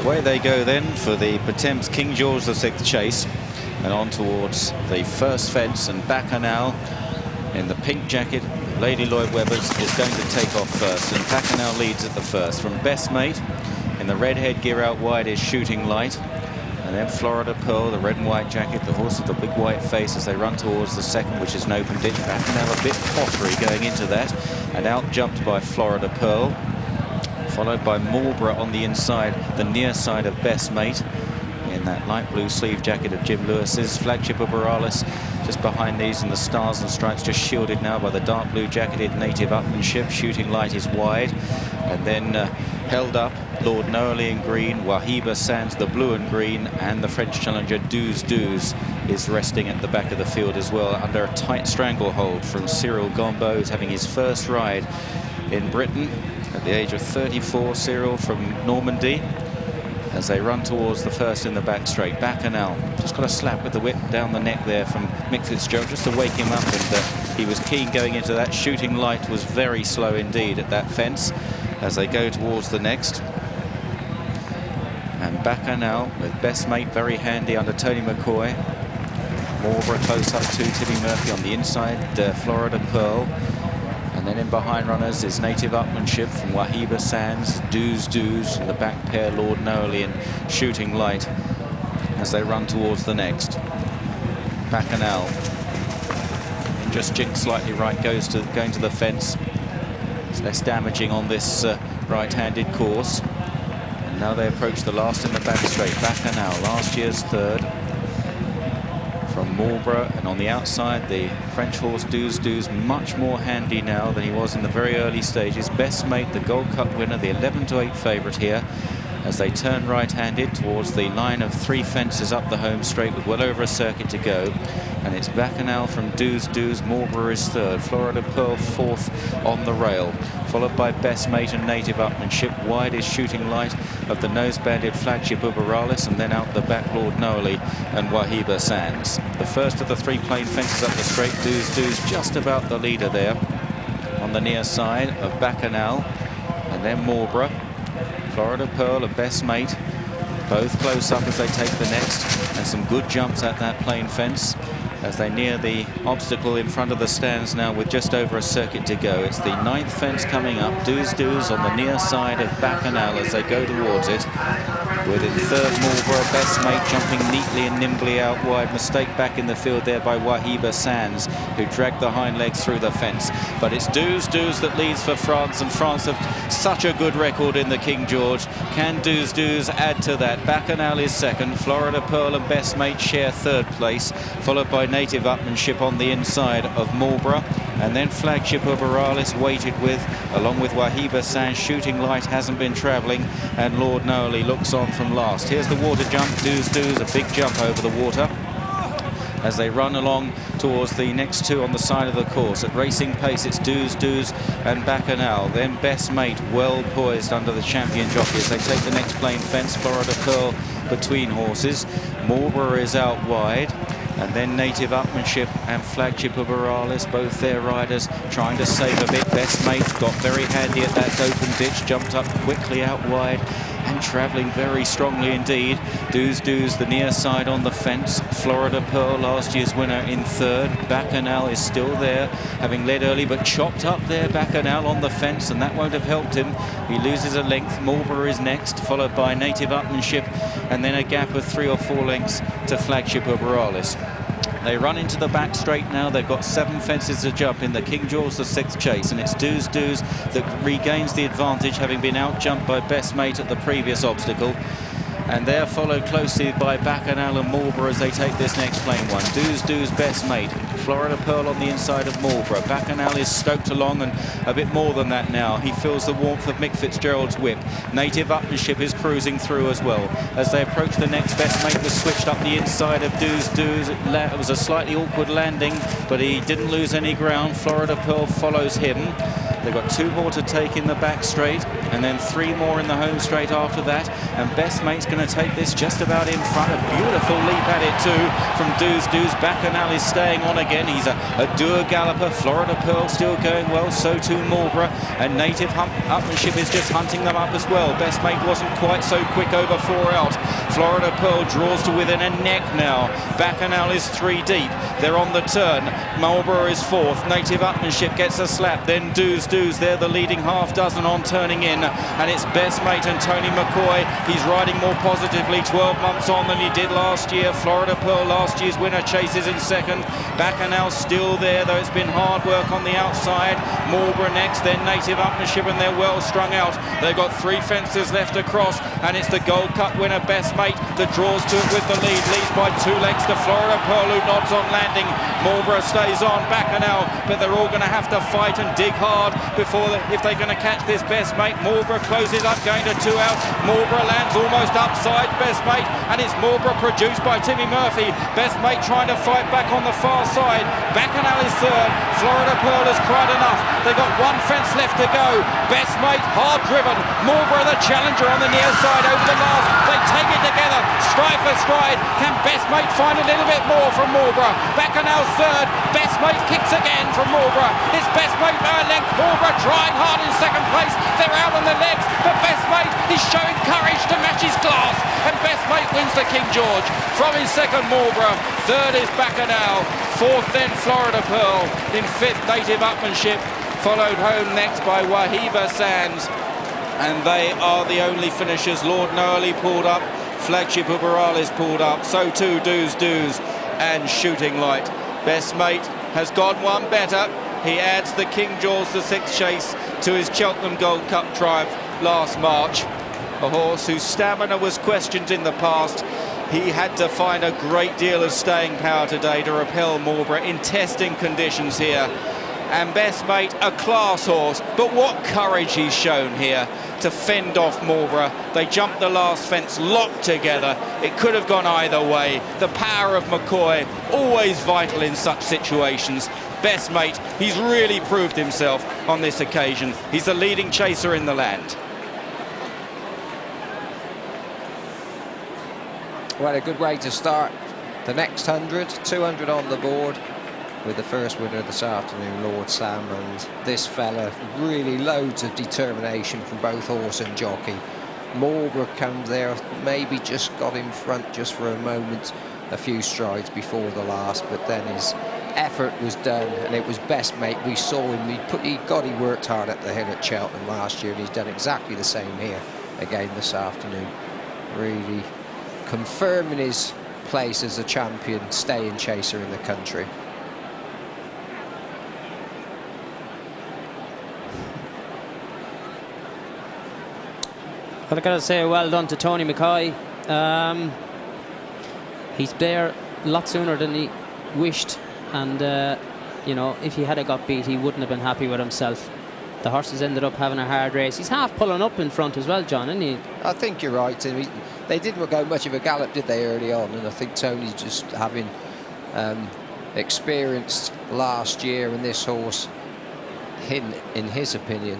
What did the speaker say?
Away they go then for the Potem's King George VI chase, and on towards the first fence, and Bacchanal in the pink jacket, Lady Lloyd Webbers, is going to take off first, and Bacchanal leads at the first. From Best Mate in the red headgear out wide is Shooting Light, and then Florida Pearl, the red and white jacket, the horse with the big white face, as they run towards the second, which is an open ditch. Bacchanal a bit pottery going into that, and out jumped by Florida Pearl, followed by Marlborough on the inside, the near side of Best Mate in that light blue sleeve jacket of Jim Lewis's. Flagship of Borealis just behind these, and the stars and stripes just shielded now by the dark blue jacketed Native Upmanship. Shooting Light is wide, and then held up Lord Noailly in green, Wahiba Sands the blue and green, and the French challenger Doos Doos is resting at the back of the field as well, under a tight stranglehold from Cyril Gombeau, who's having his first ride in Britain at the age of 34. Cyril from Normandy, as they run towards the first in the back straight. Bacchanal just got a slap with the whip down the neck there from Mick Fitzgerald, just to wake him up, and he was keen going into that. Shooting Light was very slow indeed at that fence as they go towards the next. And Bacchanal with Best Mate very handy under Tony McCoy. Marlborough close up to Timmy Murphy on the inside, Florida Pearl. And then in behind runners is Native Upmanship from Wahiba Sands, Doos Doos, and the back pair Lord Noailly and Shooting Light as they run towards the next. Bacchanal just jinks slightly right, going to the fence. It's less damaging on this right-handed course. And now they approach the last in the back straight. Bacchanal, last year's third from Marlborough, and on the outside the French horse Doos Doos, much more handy now than he was in the very early stages. Best Mate, the Gold Cup winner, the 11-to-8 favourite here, as they turn right-handed towards the line of three fences up the home straight with well over a circuit to go. And it's Bacchanal from Doos Doos, Marlborough is third, Florida Pearl fourth on the rail, followed by Best Mate and Native Upmanship. Wide is Shooting Light of the nose-banded Flagship of Borealis, and then out the back Lord Noailly and Wahiba Sands. The first of the three plain fences up the straight, Doos Doos just about the leader there on the near side of Bacchanal, and then Marlborough, Florida Pearl and Best Mate, both close up as they take the next, and some good jumps at that plain fence as they near the obstacle in front of the stands now with just over a circuit to go. It's the ninth fence coming up. Doos Doos on the near side of Bacchanal as they go towards it. With in third Marlborough, Best Mate jumping neatly and nimbly out wide. Mistake back in the field there by Wahiba Sands, who dragged the hind legs through the fence. But it's Doos Doos that leads for France, and France have such a good record in the King George. Can Doos Doos add to that? Bacchanal is second. Florida Pearl and Best Mate share third place, followed by Native Upmanship on the inside of Marlborough, and then Flagship of Borealis waited with, along with Wahiba Sands. Shooting Light hasn't been travelling, and Lord Noailly looks on from last. Here's the water jump. Doos Doos, a big jump over the water as they run along towards the next two on the side of the course. At racing pace, it's Doos Doos and Bacchanal. Then Best Mate, well poised under the champion jockey as they take the next plain fence. Florida Pearl between horses. Marlborough is out wide. And then Native Upmanship and Flagship of Borealis, both their riders trying to save a bit. Best Mate got very handy at that open ditch, jumped up quickly out wide and travelling very strongly indeed. Doos Doos, the near side on the fence. Florida Pearl, last year's winner, in third. Bacchanal is still there, having led early, but chopped up there, Bacchanal on the fence, and that won't have helped him. He loses a length. Marlborough is next, followed by Native Upmanship, and then a gap of 3 or 4 lengths to Flagship of Borealis. They run into the back straight now. They've got 7 fences to jump in the King George VI chase, and it's Doos Doos that regains the advantage, having been out-jumped by Best Mate at the previous obstacle. And they're followed closely by Bacchanal and Marlborough as they take this next plain one. Doos Doos, Best Mate. Florida Pearl on the inside of Marlborough. Bacchanal is stoked along, and a bit more than that now. He feels the warmth of Mick Fitzgerald's whip. Native Upmanship is cruising through as well. As they approach the next, Best Mate was switched up the inside of Doos Doos. It was a slightly awkward landing, but he didn't lose any ground. Florida Pearl follows him. They've got 2 more to take in the back straight, and then 3 more in the home straight after that. And Best Mate's going to take this just about in front. A beautiful leap at it too from Doos. Bacchanal is staying on again. He's a doer galloper. Florida Pearl still going well. So too Marlborough. And Native Upmanship is just hunting them up as well. Best Mate wasn't quite so quick over 4 out. Florida Pearl draws to within a neck now. Bacchanal is 3 deep. They're on the turn. Marlborough is 4th. Native Upmanship gets a slap. Then Doos. They're the leading half dozen on turning in. And it's Best Mate and Tony McCoy. He's riding more positively 12 months on than he did last year. Florida Pearl, last year's winner, chases in 2nd. Bacchanal still there, though it's been hard work on the outside. Marlborough next, then Native Upmanship, and they're well strung out. They've got 3 fences left to cross, and it's the Gold Cup winner, Best Mate, that draws to it with the lead. Leads by 2 lengths to Florida Pearl, who nods on landing. Marlborough stays on. Bacchanal, but they're all going to have to fight and dig hard if they're going to catch this Best Mate. Marlborough closes up, going to 2 out. Marlborough lands almost upside Best Mate, and it's Marlborough produced by Timmy Murphy. Best Mate trying to fight back on the far side. Bacchanal is 3rd. Florida Pearl has cried enough. They've got 1 fence left to go. Best Mate hard driven. Marlborough the challenger on the near side over the last. They take it together, stride for stride. Can Best Mate find a little bit more from Marlborough? Bacchanal 3rd. Best Mate kicks again from Marlborough. It's Best Mate by a length. Marlborough trying hard in 2nd place. They're out on the legs, but Best Mate is showing courage to match his class. And Best Mate wins the King George. From his 2nd, Marlborough. 3rd is Bacchanal. 4th then Florida Pearl. In 5th, Native Upmanship. Followed home next by Wahiba Sands. And they are the only finishers. Lord Noailly pulled up. Flagship Uberales pulled up. So too Doos and Shooting Light. Best Mate has gone one better. He adds the King George the 6th chase to his Cheltenham Gold Cup triumph last March. A horse whose stamina was questioned in the past. He had to find a great deal of staying power today to repel Marlborough in testing conditions here. And Best Mate, a class horse, but what courage he's shown here to fend off Marlborough. They jumped the last fence, locked together. It could have gone either way. The power of McCoy, always vital in such situations. Best Mate, he's really proved himself on this occasion. He's the leading chaser in the land. Well, a good way to start the next 100, 200 on the board, with the first winner this afternoon, Lord Sam, and this fella, really loads of determination from both horse and jockey. Marlborough comes there, maybe just got in front just for a moment, a few strides before the last, but then his effort was done, and it was Best Mate. We saw him, he worked hard at the hill at Cheltenham last year, and he's done exactly the same here again this afternoon. Really confirming his place as a champion, staying chaser in the country. Well, I gotta say, well done to Tony McCoy. He's there a lot sooner than he wished, and you know, if he had got beat, he wouldn't have been happy with himself. The horses ended up having a hard race. He's half pulling up in front as well, John, isn't he? I think you're right, Tim. They didn't go much of a gallop, did they, early on? And I think Tony's just having experienced last year, and this horse, in his opinion,